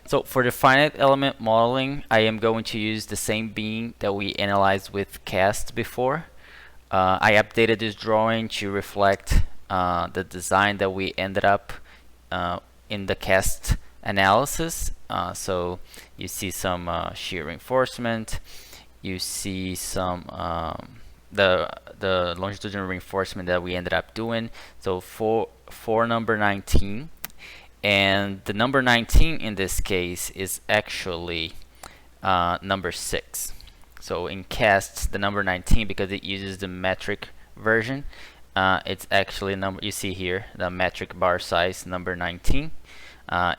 So for the finite element modeling, I am going to use the same beam that we analyzed with cast before. I updated this drawing to reflect the design that we ended up in the cast analysis. So you see some shear reinforcement, you see some the longitudinal reinforcement that we ended up doing. So for number 19, and the number 19 in this case is actually number 6. So in cast, the number 19, because it uses the metric version, it's actually number, you see here the metric bar size number 19.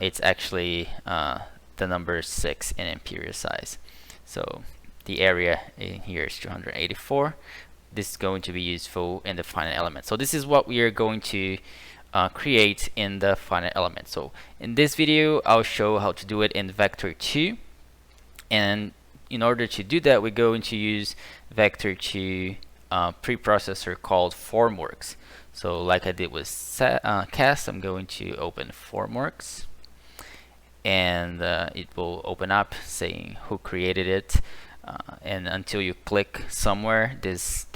It's actually the number 6 in imperial size. So the area in here is 284. This is going to be useful in the finite element. So this is what we are going to create in the finite element. So in this video, I'll show how to do it in Vector 2. And in order to do that, we're going to use Vector 2 preprocessor called Formworks. So like I did with cast, I'm going to open Formworks, and it will open up saying who created it. And until you click somewhere, this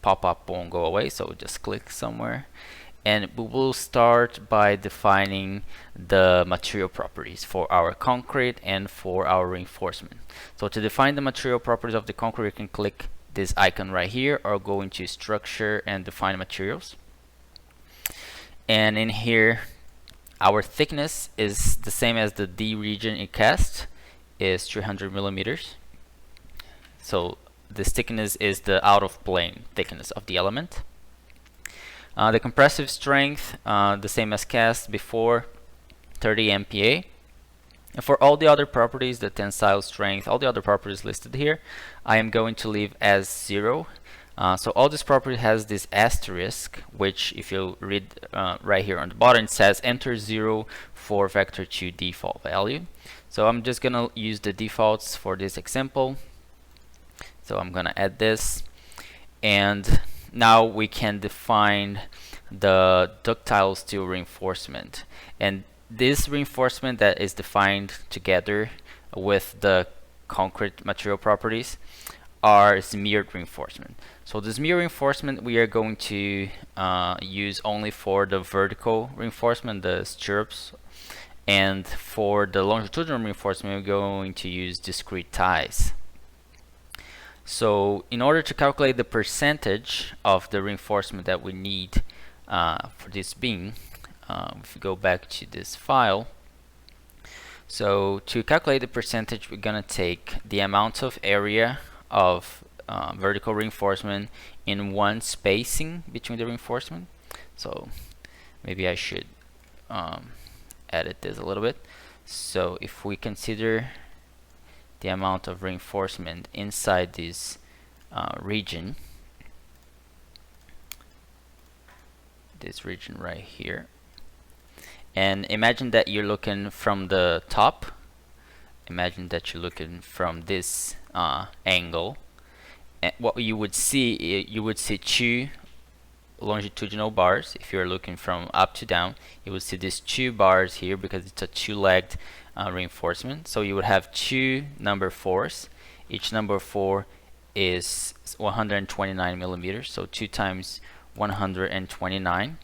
pop-up won't go away, so just click somewhere. And we will start by defining the material properties for our concrete and for our reinforcement. So to define the material properties of the concrete, you can click this icon right here, or go into structure and define materials. And in here, our thickness is the same as the D region in cast, is 300 millimeters. So this thickness is the out of plane thickness of the element. The compressive strength, the same as cast before, 30 MPa. And for all the other properties, the tensile strength, all the other properties listed here, I am going to leave as 0. So all this property has this asterisk, which if you read right here on the bottom, it says enter 0 for vector 2 default value. So I'm just gonna use the defaults for this example. So I'm gonna add this, and now we can define the ductile steel reinforcement. And this reinforcement that is defined together with the concrete material properties are smeared reinforcement. So the smear reinforcement we are going to use only for the vertical reinforcement, the stirrups, and for the longitudinal reinforcement we're going to use discrete ties. So in order to calculate the percentage of the reinforcement that we need for this beam, if we go back to this file, so to calculate the percentage, we're gonna take the amount of area of vertical reinforcement in one spacing between the reinforcement. So maybe I should edit this a little bit. So if we consider the amount of reinforcement inside this region right here, and imagine that you're looking from the top, imagine that you're looking from this angle, and what you would see, two longitudinal bars. If you're looking from up to down, you would see these 2 bars here because it's a 2-legged reinforcement. So you would have 2 number 4s. Each number 4 is 129 millimeters, so 2 times 129.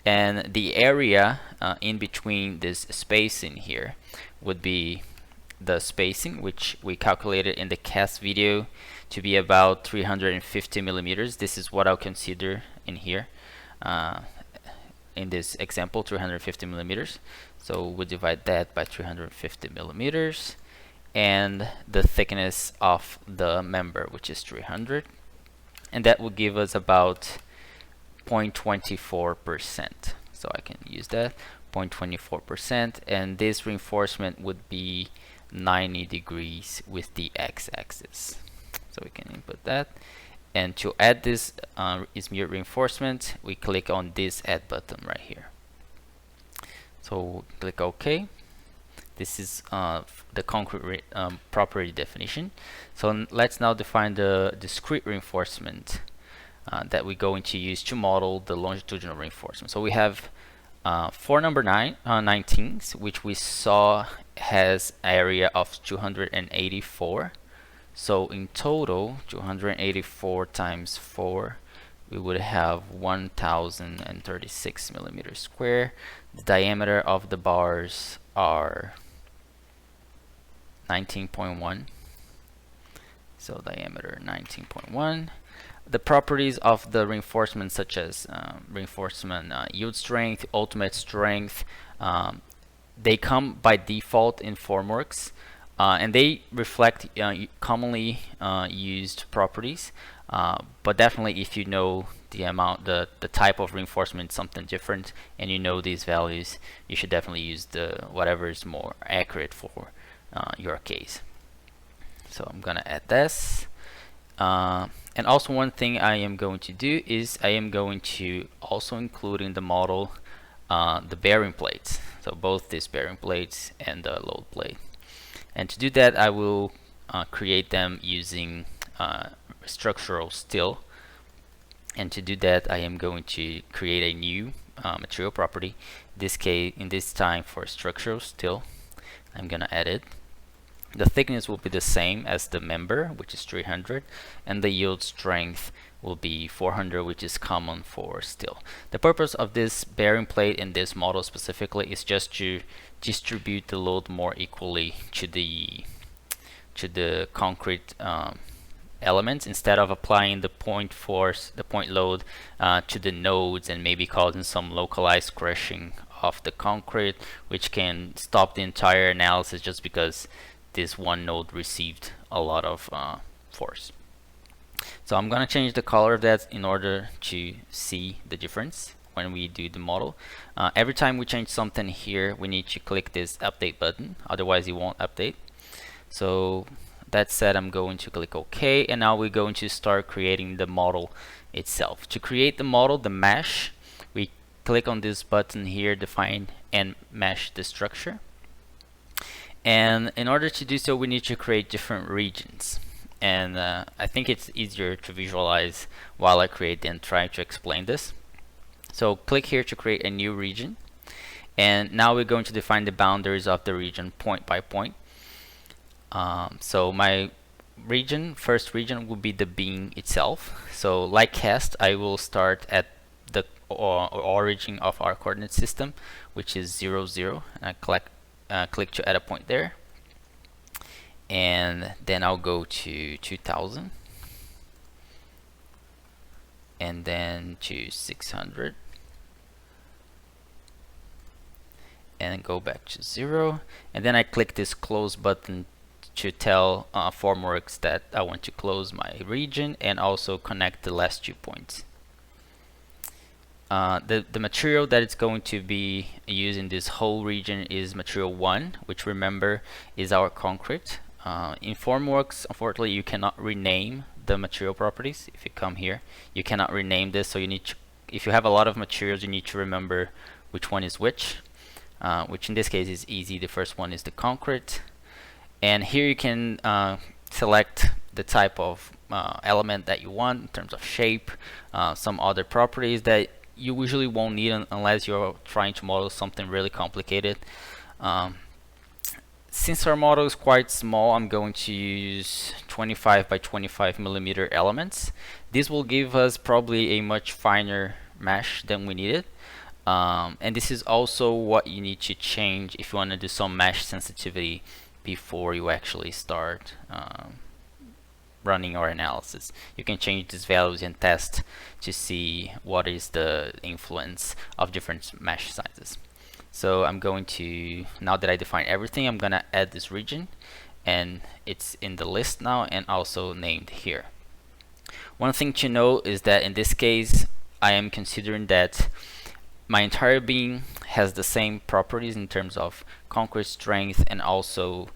And the area in between this spacing here would be the spacing, which we calculated in the cast video to be about 350 millimeters. This is what I'll consider in here in this example, 350 millimeters. So we divide that by 350 millimeters, and the thickness of the member, which is 300, and that will give us about 0.24%. So I can use that, 0.24%, and this reinforcement would be 90 degrees with the x-axis. So we can input that, and to add this smear reinforcement, we click on this add button right here. So click OK. This is the concrete property definition. So let's now define the discrete reinforcement that we're going to use to model the longitudinal reinforcement. So we have For number 19, which we saw has area of 284. So in total, 284 times 4, we would have 1036 millimeters square. The diameter of the bars are 19.1. So diameter 19.1. The properties of the reinforcement, such as reinforcement yield strength, ultimate strength, they come by default in Formworks, and they reflect commonly used properties. But definitely, if you know the amount, the type of reinforcement, something different, and you know these values, you should definitely use the whatever is more accurate for your case. So I'm gonna add this. And also one thing I am going to do is I am going to also include in the model the bearing plates. So both these bearing plates and the load plate. And to do that, I will create them using structural steel. And to do that, I am going to create a new material property. In this time for structural steel, I'm gonna add it. The thickness will be the same as the member, which is 300, and the yield strength will be 400, which is common for steel. The purpose of this bearing plate in this model specifically is just to distribute the load more equally to the concrete elements, instead of applying the point force, the point load to the nodes and maybe causing some localized crushing of the concrete, which can stop the entire analysis just because this one node received a lot of force. So I'm gonna change the color of that in order to see the difference when we do the model. Every time we change something here, we need to click this update button, otherwise it won't update. So that said, I'm going to click OK, and now we're going to start creating the model itself. To create the model, the mesh, we click on this button here, define and mesh the structure. And in order to do so, we need to create different regions. And I think it's easier to visualize while I create than try to explain this. So click here to create a new region. And now we're going to define the boundaries of the region point by point. So my first region will be the beam itself. So like cast, I will start at the origin of our coordinate system, which is 0, 0. And I click to add a point there, and then I'll go to 2000, and then to 600, and go back to 0, and then I click this close button to tell Formworks that I want to close my region and also connect the last 2 points. The material that it's going to be used in this whole region is material 1, which remember is our concrete. In Formworks, unfortunately, you cannot rename the material properties. If you come here, you cannot rename this, so you need to, if you have a lot of materials, you need to remember which one is which in this case is easy. The first one is the concrete, and here you can select the type of element that you want in terms of shape, some other properties that you usually won't need unless you're trying to model something really complicated. Since our model is quite small, I'm going to use 25 by 25 millimeter elements. This will give us probably a much finer mesh than we needed. And this is also what you need to change if you want to do some mesh sensitivity before you actually start running our analysis. You can change these values and test to see what is the influence of different mesh sizes. So I'm going to, now that I define everything, I'm gonna add this region, and it's in the list now and also named here. One thing to know is that in this case I am considering that my entire beam has the same properties in terms of concrete strength and also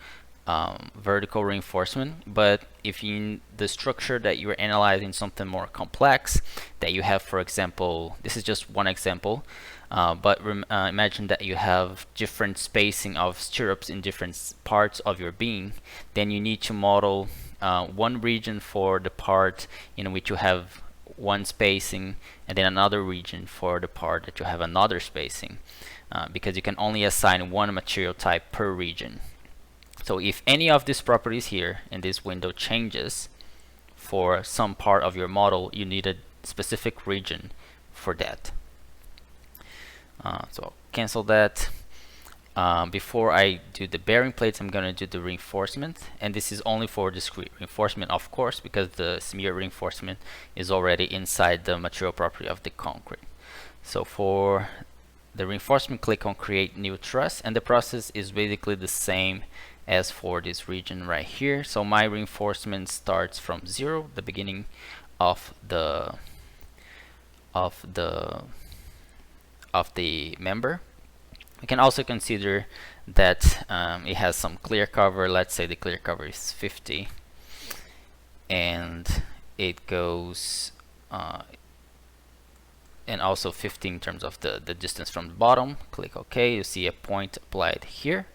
vertical reinforcement, but if in the structure that you're analyzing something more complex, that you have, for example, this is just one example, but imagine that you have different spacing of stirrups in different parts of your beam, then you need to model one region for the part in which you have one spacing, and then another region for the part that you have another spacing, because you can only assign one material type per region. So if any of these properties here in this window changes for some part of your model, you need a specific region for that. So cancel that. Before I do the bearing plates, I'm going to do the reinforcement, and this is only for discrete reinforcement, of course, because the smear reinforcement is already inside the material property of the concrete. So for the reinforcement, click on create new truss, and the process is basically the same as for this region right here. So my reinforcement starts from 0, the beginning of the member. We can also consider that it has some clear cover. Let's say the clear cover is 50, and it goes and also 50 in terms of the distance from the bottom. Click OK. You see a point applied here,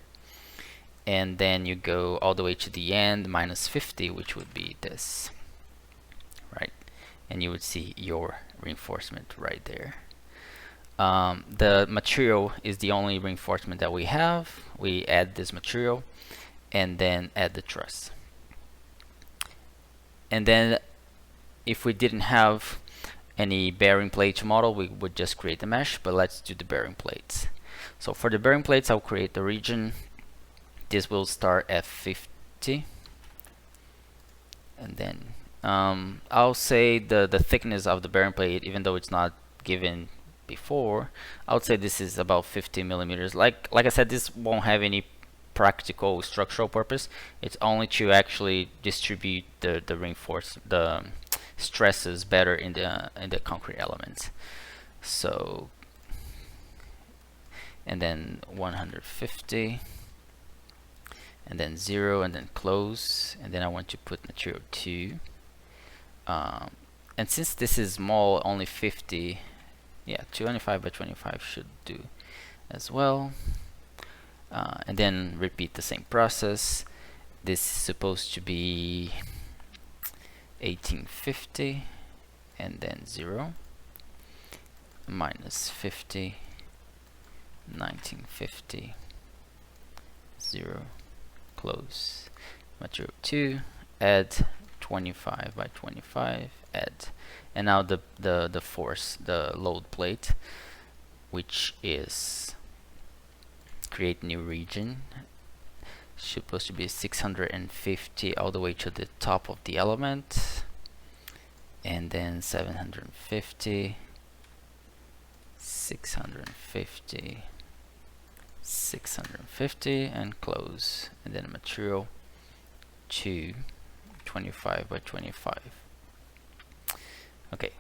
and then you go all the way to the end, minus 50, which would be this, right? And you would see your reinforcement right there. The material is the only reinforcement that we have. We add this material and then add the truss. And then if we didn't have any bearing plate model, we would just create the mesh, but let's do the bearing plates. So for the bearing plates, I'll create the region. This will start at 50, and then I'll say the thickness of the bearing plate, even though it's not given before, I would say this is about 50 millimeters. Like I said, this won't have any practical structural purpose. It's only to actually distribute the stresses better in the concrete elements. So, and then 150, and then 0, and then close, and then I want to put material 2. And since this is small, only 50. Yeah, 25 by 25 should do as well. And then repeat the same process. This is supposed to be 1850, and then 0, minus 50, 1950, 0, close. Material 2, add 25 by 25, add. And now the force, the load plate, which is create new region, supposed to be 650 all the way to the top of the element, and then 750, 650, 650, and close. And then material 2, 25 by 25. Okay,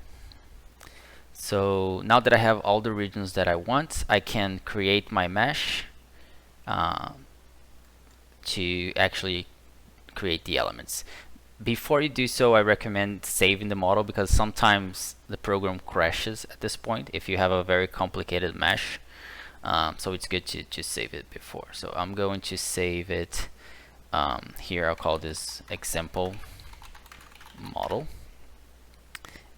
so now that I have all the regions that I want, I can create my mesh to actually create the elements. Before you do so, I recommend saving the model, because sometimes the program crashes at this point if you have a very complicated mesh. So it's good to save it before. So I'm going to save it here. I'll call this example model.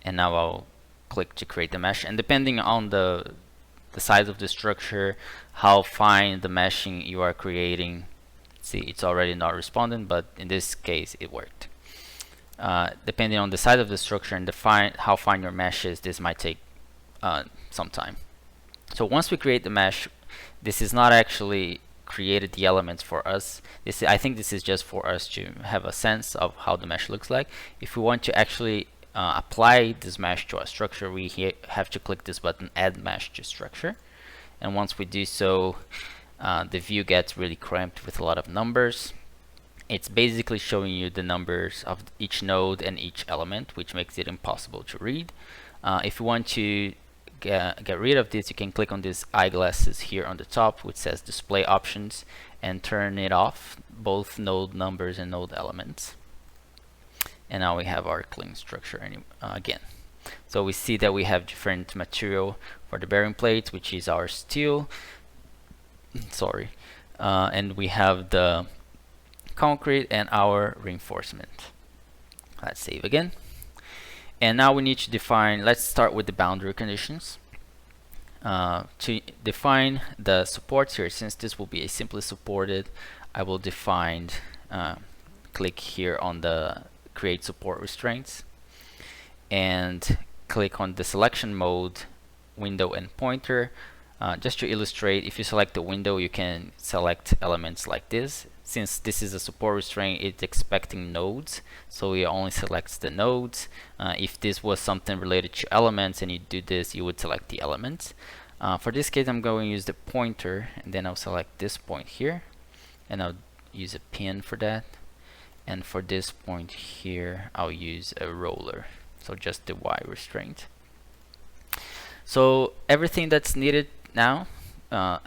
And now I'll click to create the mesh, and depending on the size of the structure, how fine the meshing you are creating, see, it's already not responding, but in this case it worked. Depending on the size of the structure and how fine your mesh is, this might take some time. So once we create the mesh, this is not actually created the elements for us. I think this is just for us to have a sense of how the mesh looks like. If we want to actually apply this mesh to a structure, we have to click this button, add mesh to structure. And once we do so, the view gets really cramped with a lot of numbers. It's basically showing you the numbers of each node and each element, which makes it impossible to read. If you want to get rid of this, you can click on these eyeglasses here on the top, which says display options, and turn it off, both node numbers and node elements. And now we have our clean structure again. So we see that we have different material for the bearing plate, which is our steel. Sorry. And we have the concrete and our reinforcement. Let's save again. And now we need to define, let's start with the boundary conditions. To define the supports here, since this will be a simply supported, I will define, click here on the create support restraints and click on the selection mode, window and pointer. Just to illustrate, if you select the window, you can select elements like this. Since this is a support restraint, it's expecting nodes, so it only selects the nodes. If this was something related to elements and you do this, you would select the elements. For this case, I'm going to use the pointer, and then I'll select this point here, and I'll use a pin for that. And for this point here, I'll use a roller, so just the Y restraint. So everything that's needed now,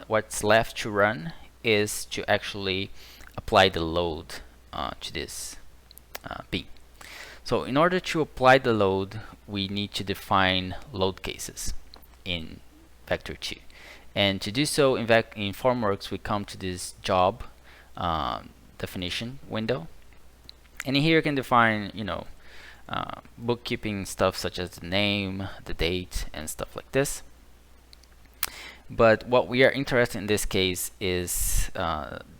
what's left to run is to actually apply the load to this beam. So in order to apply the load, we need to define load cases in Vector 2. And to do so, in Formworks, we come to this job definition window. And here you can define, bookkeeping stuff such as the name, the date, and stuff like this. But what we are interested in this case is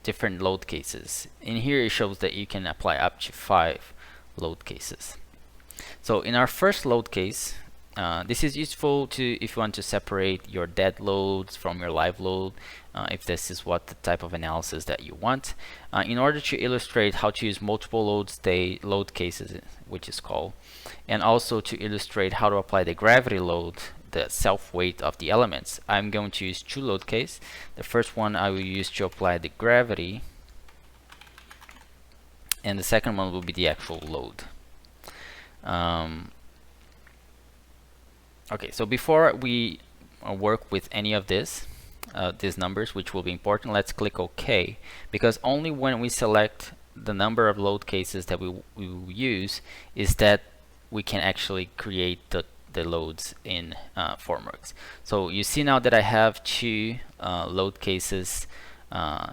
different load cases. In here it shows that you can apply up to 5 load cases. So in our first load case, this is useful to if you want to separate your dead loads from your live load, if this is what the type of analysis that you want. In order to illustrate how to use multiple load cases, which is called, and also to illustrate how to apply the gravity load, the self-weight of the elements, I'm going to use 2 load cases. The first one I will use to apply the gravity, and the second one will be the actual load. Okay, so before we work with any of this, these numbers, which will be important, let's click OK, because only when we select the number of load cases that we will use is that we can actually create the loads in Formworks. So you see now that I have 2 load cases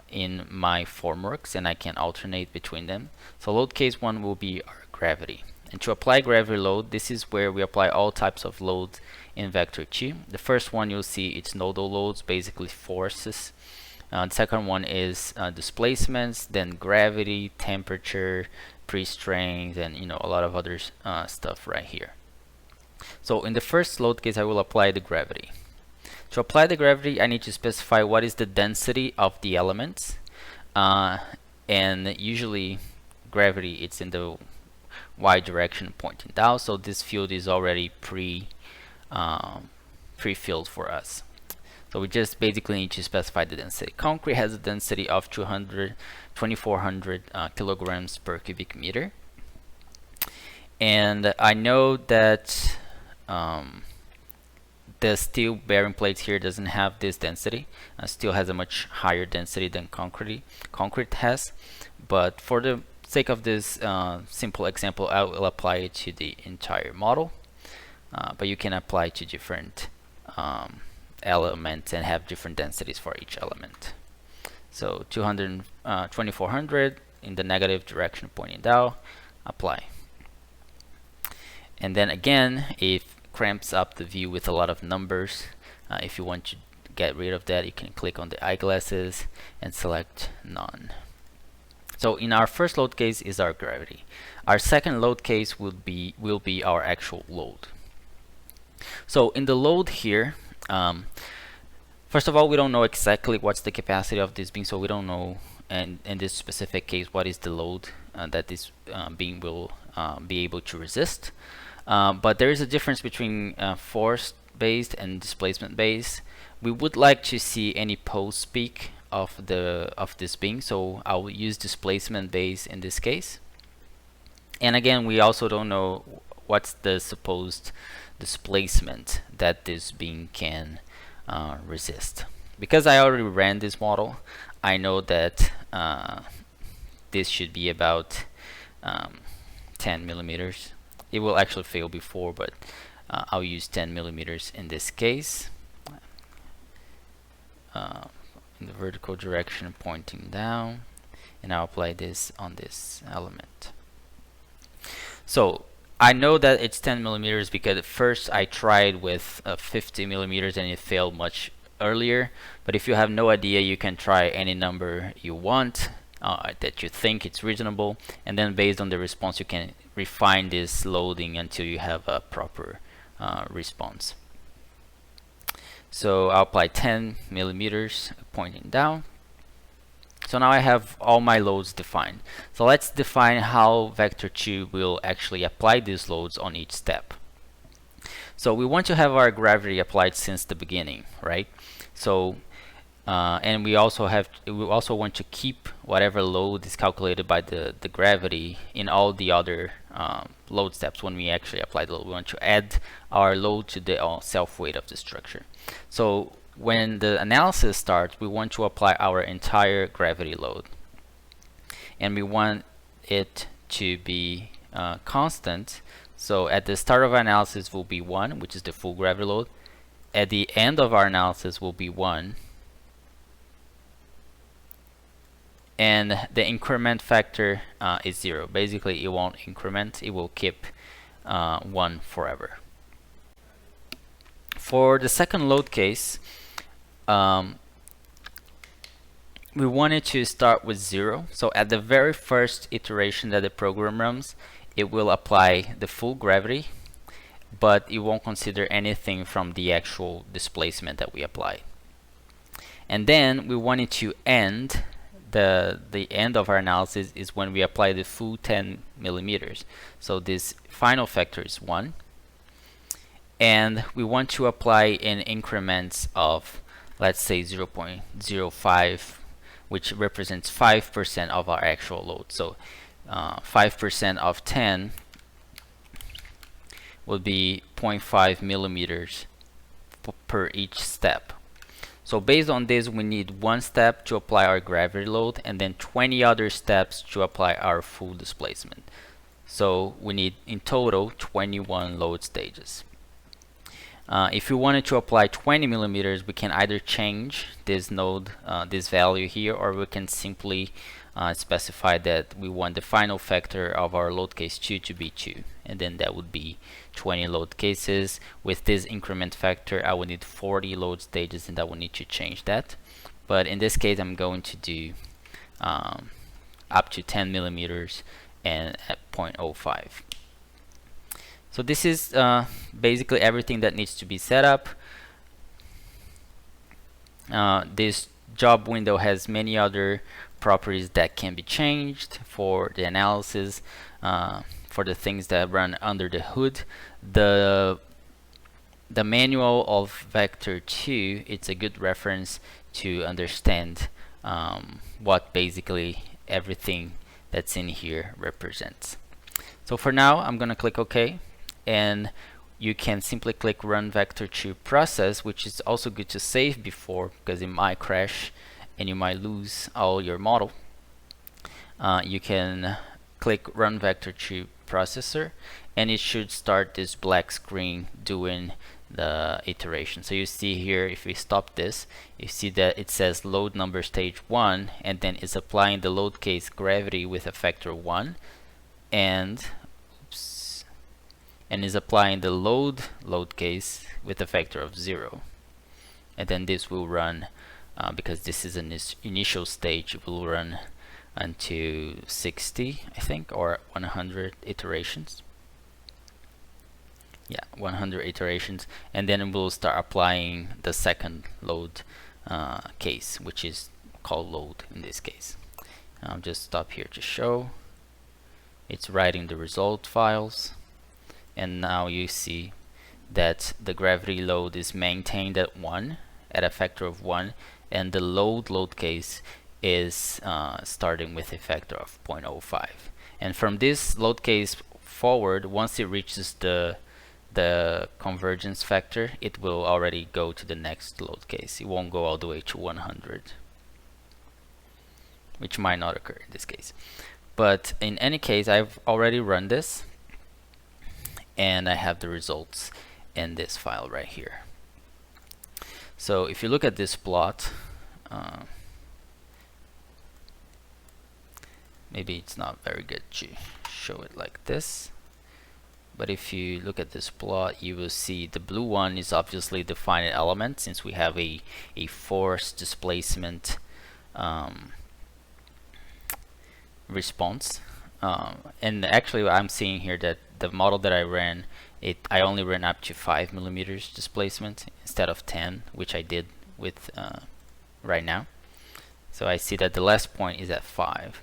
in my Formworks, and I can alternate between them. So load case 1 will be our gravity. And to apply gravity load, this is where we apply all types of loads in Vector 2. The first one you'll see it's nodal loads, basically forces. The second one is displacements, then gravity, temperature, pre-strains, and a lot of other stuff right here. So in the first load case, I will apply the gravity. To apply the gravity, I need to specify what is the density of the elements, and usually gravity, it's in the Y direction pointing down, so this field is already pre-filled for us. So we just basically need to specify the density. Concrete has a density of 2400 kilograms per cubic meter, and I know that the steel bearing plates here doesn't have this density. Steel has a much higher density than concrete has, but for the sake of this simple example, I will apply it to the entire model, but you can apply to different elements and have different densities for each element. So 2400 in the negative direction pointing down, apply. And then again, it cramps up the view with a lot of numbers. If you want to get rid of that, you can click on the eyeglasses and select none. So in our first load case is our gravity. Our second load case will be our actual load. So in the load here, first of all, we don't know exactly what's the capacity of this beam, so we don't know, and in this specific case, what is the load that this beam will be able to resist. But there is a difference between force-based and displacement-based. We would like to see any post peak of this beam, so I will use displacement-based in this case. And again, we also don't know what's the supposed displacement that this beam can resist. Because I already ran this model, I know that this should be about 10 millimeters. It will actually fail before, but I'll use 10 millimeters in this case. In the vertical direction pointing down, and I'll apply this on this element. So I know that it's 10 millimeters because at first I tried with 50 millimeters and it failed much earlier. But if you have no idea, you can try any number you want that you think it's reasonable, and then based on the response you can refine this loading until you have a proper response. So I'll apply 10 millimeters pointing down. So now I have all my loads defined. So let's define how vector 2 will actually apply these loads on each step. So we want to have our gravity applied since the beginning, right? So and we also want to keep whatever load is calculated by the gravity in all the other load steps. When we actually apply the load, we want to add our load to the self weight of the structure. So when the analysis starts, we want to apply our entire gravity load, and we want it to be constant. So at the start of our analysis will be 1, which is the full gravity load. At the end of our analysis will be 1, and the increment factor is 0. Basically, it won't increment, it will keep 1 forever. For the second load case, we wanted to start with 0. So at the very first iteration that the program runs, it will apply the full gravity, but it won't consider anything from the actual displacement that we applied. And then we wanted to end the end of our analysis is when we apply the full 10 millimeters. So this final factor is 1, and we want to apply in increments of, let's say, 0.05, which represents 5% of our actual load. So 5% of 10 would be 0.5 millimeters per each step. So based on this, we need 1 step to apply our gravity load, and then 20 other steps to apply our full displacement. So we need in total 21 load stages. If we wanted to apply 20 millimeters, we can either change this node, this value here, or we can simply specify that we want the final factor of our load case 2 to be 2, and then that would be 20 load cases. With this increment factor, I would need 40 load stages, and I will need to change that. But in this case, I'm going to do up to 10 millimeters and at 0.05. So this is basically everything that needs to be set up. This job window has many other properties that can be changed for the analysis, for the things that run under the hood. The manual of Vector 2, it's a good reference to understand what basically everything that's in here represents. So for now, I'm going to click OK, and you can simply click Run Vector 2 Process, which is also good to save before, because it might crash and you might lose all your model. You can click Run Vector 2 Processor, and it should start this black screen doing the iteration. So you see here, if we stop this, you see that it says load number stage 1, and then it's applying the load case gravity with a factor 1, and is applying the load case with a factor of 0. And then this will run, because this is an initial stage, it will run until 60, I think, or 100 iterations. Yeah, 100 iterations, and then it will start applying the second load case, which is called load in this case. I'll just stop here to show. It's writing the result files, and now you see that the gravity load is maintained at 1, at a factor of 1, and the load case is starting with a factor of 0.05. And from this load case forward, once it reaches the convergence factor, it will already go to the next load case. It won't go all the way to 100, which might not occur in this case. But in any case, I've already run this, and I have the results in this file right here. So if you look at this plot, maybe it's not very good to show it like this. But if you look at this plot, you will see the blue one is obviously the finite element, since we have a force displacement response. And actually I'm seeing here that the model that I ran, I only ran up to 5 millimeters displacement instead of 10, which I did with right now. So I see that the last point is at 5.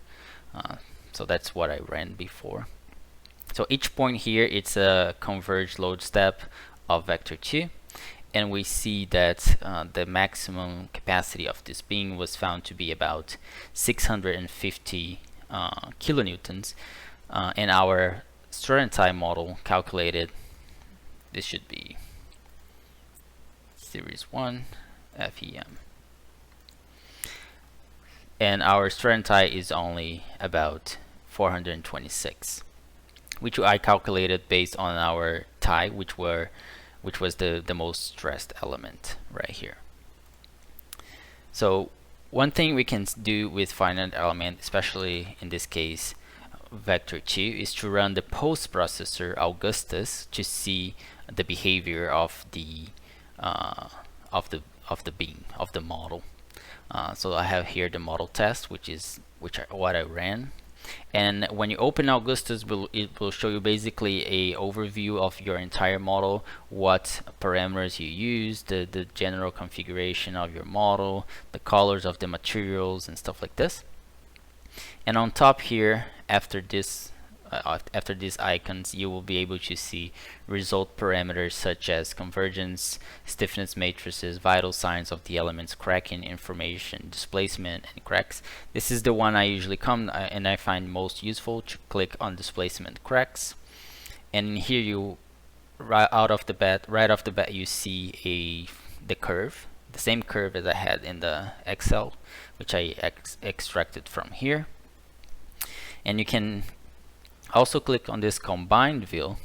So that's what I ran before. So each point here, it's a converged load step of vector 2. And we see that the maximum capacity of this beam was found to be about 650 kilonewtons. And our strut model calculated, this should be series 1 FEM. And our strut is only about 426, which I calculated based on our tie, which was the most stressed element right here. So one thing we can do with finite element, especially in this case vector 2, is to run the post processor Augustus to see the behavior of the beam of the model. So I have here the model test, what I ran. And when you open Augustus, it will show you basically a overview of your entire model, what parameters you use, the general configuration of your model, the colors of the materials and stuff like this. And on top here, after these icons, you will be able to see result parameters such as convergence, stiffness matrices, vital signs of the elements, cracking information, displacement, and cracks. This is the one I usually come and I find most useful to click on displacement cracks. And here you right off the bat you see the curve, the same curve as I had in the Excel, which I extracted from here. And you can also click on this combined view,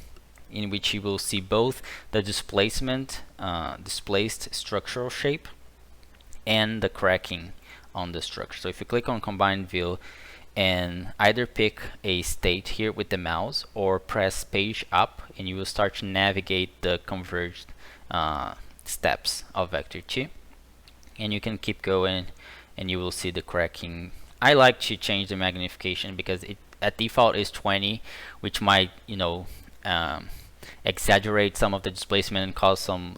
in which you will see both the displaced structural shape and the cracking on the structure. So if you click on combined view and either pick a state here with the mouse or press page up, and you will start to navigate the converged steps of vector 2, and you can keep going and you will see the cracking. I like to change the magnification because it at default is 20, which might exaggerate some of the displacement and cause some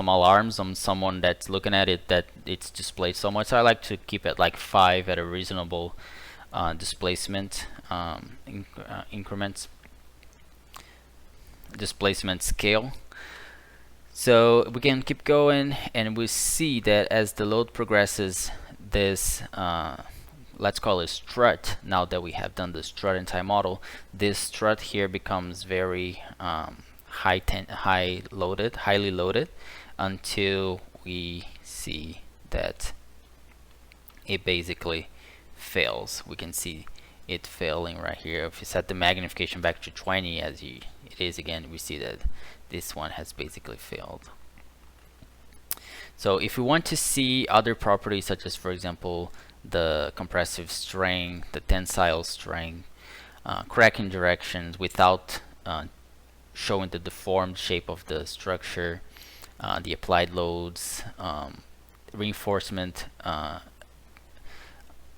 alarms on someone that's looking at it that it's displayed so much. So I like to keep it like 5 at a reasonable displacement increments, displacement scale. So we can keep going, and we see that as the load progresses, this let's call it strut. Now that we have done the strut entire model, this strut here becomes very highly loaded until we see that it basically fails. We can see it failing right here. If you set the magnification back to 20 as it is again, we see that this one has basically failed. So if we want to see other properties, such as for example the compressive strength, the tensile strength, cracking directions without showing the deformed shape of the structure, the applied loads, reinforcement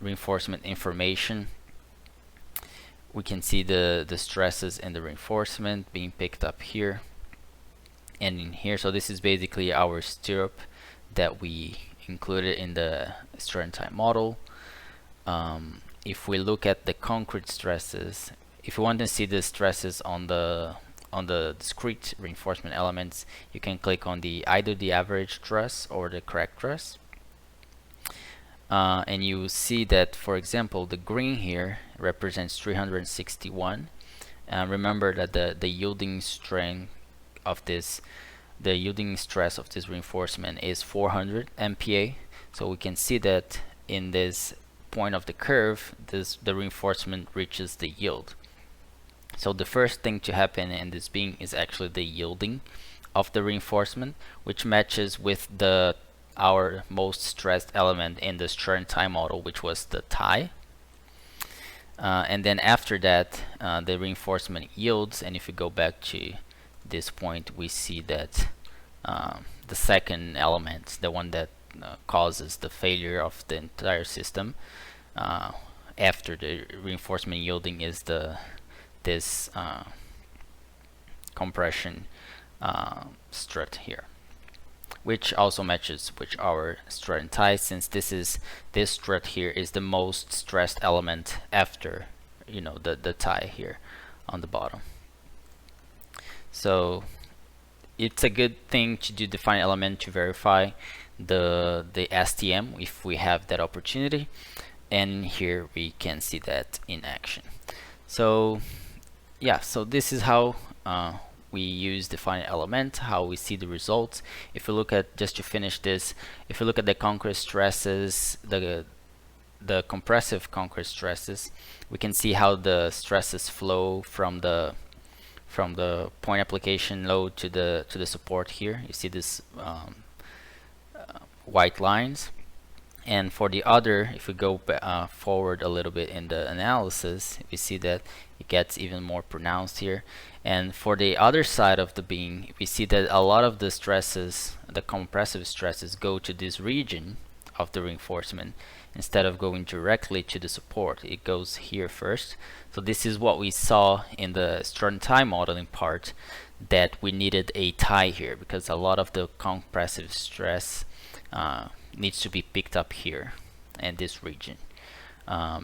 information, we can see the stresses and the reinforcement being picked up here and in here. So this is basically our stirrup that we included in the strut model. If we look at the concrete stresses, if you want to see the stresses on the discrete reinforcement elements, you can click on either the average truss or the crack truss, and you see that, for example, the green here represents 361. Remember that the yielding strength of this, the yielding stress of this reinforcement is 400 MPa. So we can see that in this point of the curve, the reinforcement reaches the yield. So the first thing to happen in this beam is actually the yielding of the reinforcement, which matches with our most stressed element in the strut model, which was the tie. And then after that, the reinforcement yields, and if we go back to this point, we see that the second element, the one that causes the failure of the entire system, after the reinforcement yielding, is this compression strut here, which also matches with our strut and tie, since this strut here is the most stressed element after, you know, the tie here on the bottom. So it's a good thing to do the finite element to verify the STM if we have that opportunity, and here we can see that in action. So yeah, so this is how we use the finite element, how we see the results. If we look at, just to finish this, if we look at the concrete stresses, the compressive concrete stresses, we can see how the stresses flow from the point application load to the support here. You see this white lines. And for the other, if we go forward a little bit in the analysis, we see that it gets even more pronounced here. And for the other side of the beam, we see that a lot of the stresses, the compressive stresses, go to this region of the reinforcement instead of going directly to the support. It goes here first. So this is what we saw in the strut and tie modeling part, that we needed a tie here because a lot of the compressive stress needs to be picked up here in this region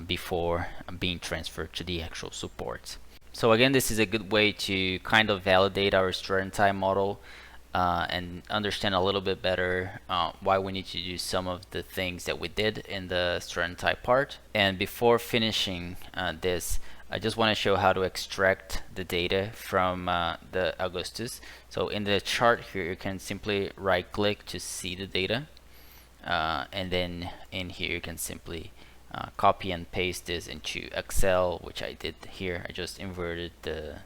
before being transferred to the actual supports. So again, this is a good way to kind of validate our strut and tie model and understand a little bit better why we need to do some of the things that we did in the strut and tie part. And before finishing this, I just want to show how to extract the data from the Augustus. So in the chart here, you can simply right click to see the data. And then in here you can simply copy and paste this into Excel, which I did here. I just inverted the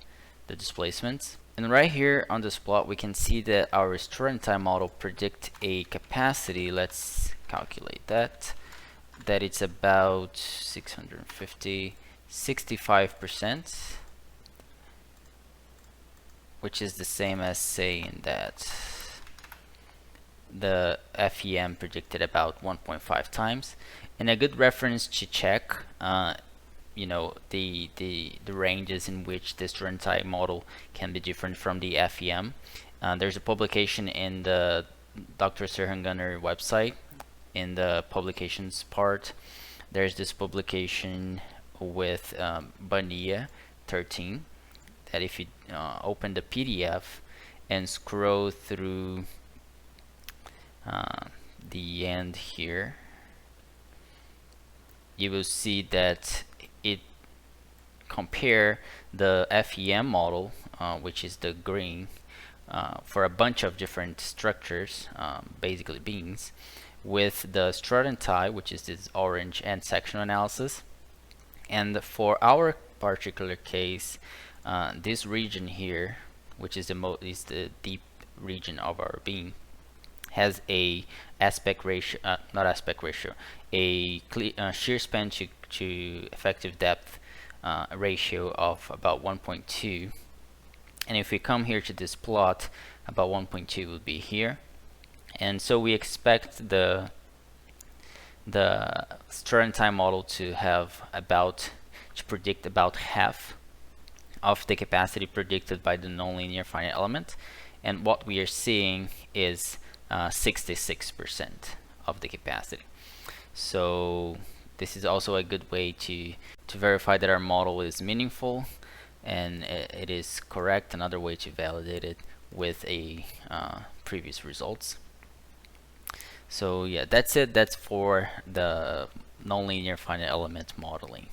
displacements. And right here on this plot we can see that our strut and tie model predict a capacity. Let's calculate that it's about 650, 65%, which is the same as saying that the FEM predicted about 1.5 times. And a good reference to check you know, the ranges in which this strut and tie model can be different from the FEM. There's a publication in the Dr. Serhangunner website. In the publications part, there's this publication with Bania 13, that if you open the PDF and scroll through the end here, you will see that it compare the FEM model, which is the green, for a bunch of different structures, basically beams, with the strut and tie, which is this orange, and sectional analysis. And for our particular case, this region here, which is the deep region of our beam, has a aspect ratio, not aspect ratio, a shear span to effective depth ratio of about 1.2. And if we come here to this plot, about 1.2 will be here. And so we expect the strut and tie model to predict about half of the capacity predicted by the nonlinear finite element. And what we are seeing is 66% of the capacity. So this is also a good way to verify that our model is meaningful and it is correct. Another way to validate it with a previous results. So yeah, that's it. That's for the nonlinear finite element modeling.